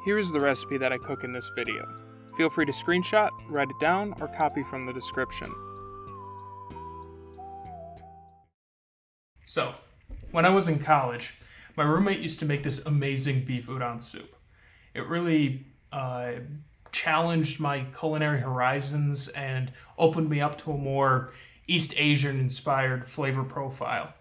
Here is the recipe that I cook in this video. Feel free to screenshot, write it down, or copy from the description. So, when I was in college, my roommate used to make this amazing beef udon soup. It really challenged my culinary horizons and opened me up to a more East Asian-inspired flavor profile.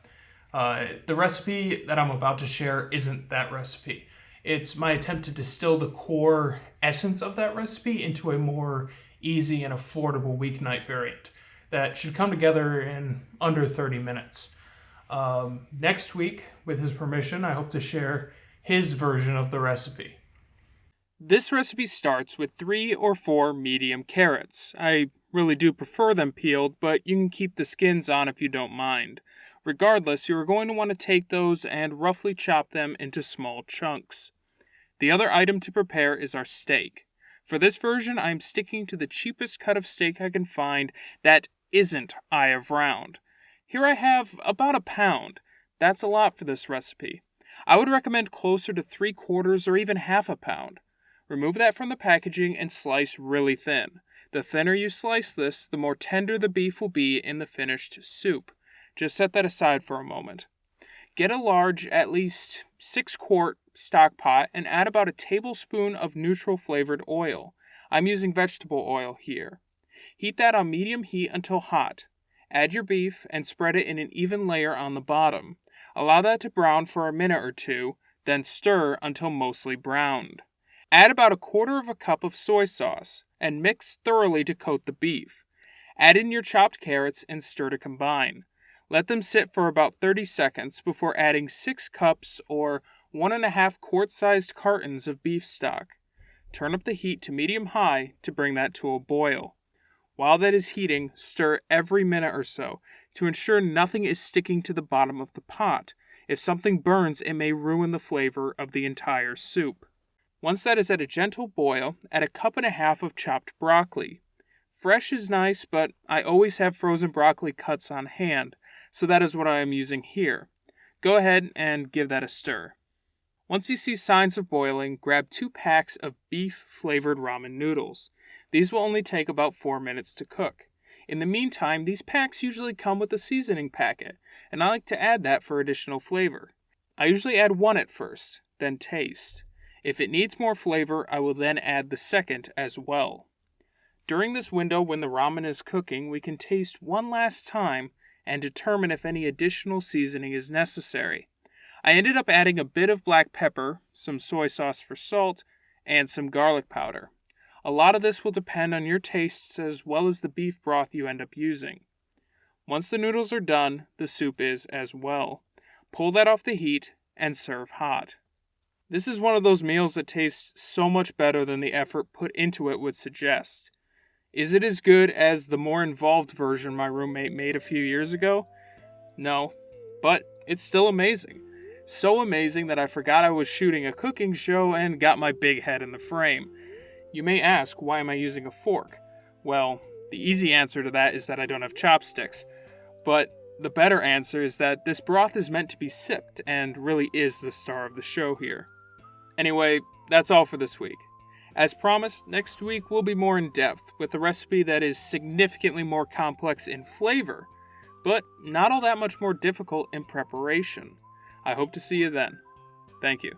The recipe that I'm about to share isn't that recipe. It's my attempt to distill the core essence of that recipe into a more easy and affordable weeknight variant that should come together in under 30 minutes. Next week, with his permission, I hope to share his version of the recipe. This recipe starts with 3 or 4 medium carrots. I really do prefer them peeled, but you can keep the skins on if you don't mind. Regardless, you are going to want to take those and roughly chop them into small chunks. The other item to prepare is our steak. For this version, I am sticking to the cheapest cut of steak I can find that isn't eye of round. Here I have about a pound. That's a lot for this recipe. I would recommend closer to 3/4 or even half a pound. Remove that from the packaging and slice really thin. The thinner you slice this, the more tender the beef will be in the finished soup. Just set that aside for a moment. Get a large, at least 6-quart stock pot and add about a tablespoon of neutral flavored oil. I'm using vegetable oil here. Heat that on medium heat until hot. Add your beef and spread it in an even layer on the bottom. Allow that to brown for a minute or two, then stir until mostly browned. Add about 1/4 cup of soy sauce and mix thoroughly to coat the beef. Add in your chopped carrots and stir to combine. Let them sit for about 30 seconds before adding 6 cups or 1½ quart-sized cartons of beef stock. Turn up the heat to medium-high to bring that to a boil. While that is heating, stir every minute or so to ensure nothing is sticking to the bottom of the pot. If something burns, it may ruin the flavor of the entire soup. Once that is at a gentle boil, add 1.5 cups of chopped broccoli. Fresh is nice, but I always have frozen broccoli cuts on hand, so that is what I am using here. Go ahead and give that a stir. Once you see signs of boiling, grab 2 packs of beef-flavored ramen noodles. These will only take about 4 minutes to cook. In the meantime, these packs usually come with a seasoning packet, and I like to add that for additional flavor. I usually add 1 at first, then taste. If it needs more flavor, I will then add the second as well. During this window when the ramen is cooking, we can taste one last time and determine if any additional seasoning is necessary. I ended up adding a bit of black pepper, some soy sauce for salt, and some garlic powder. A lot of this will depend on your tastes as well as the beef broth you end up using. Once the noodles are done, the soup is as well. Pull that off the heat and serve hot. This is one of those meals that tastes so much better than the effort put into it would suggest. Is it as good as the more involved version my roommate made a few years ago? No, but it's still amazing. So amazing that I forgot I was shooting a cooking show and got my big head in the frame. You may ask, why am I using a fork? Well, the easy answer to that is that I don't have chopsticks. But the better answer is that this broth is meant to be sipped and really is the star of the show here. Anyway, that's all for this week. As promised, next week will be more in depth with a recipe that is significantly more complex in flavor, but not all that much more difficult in preparation. I hope to see you then. Thank you.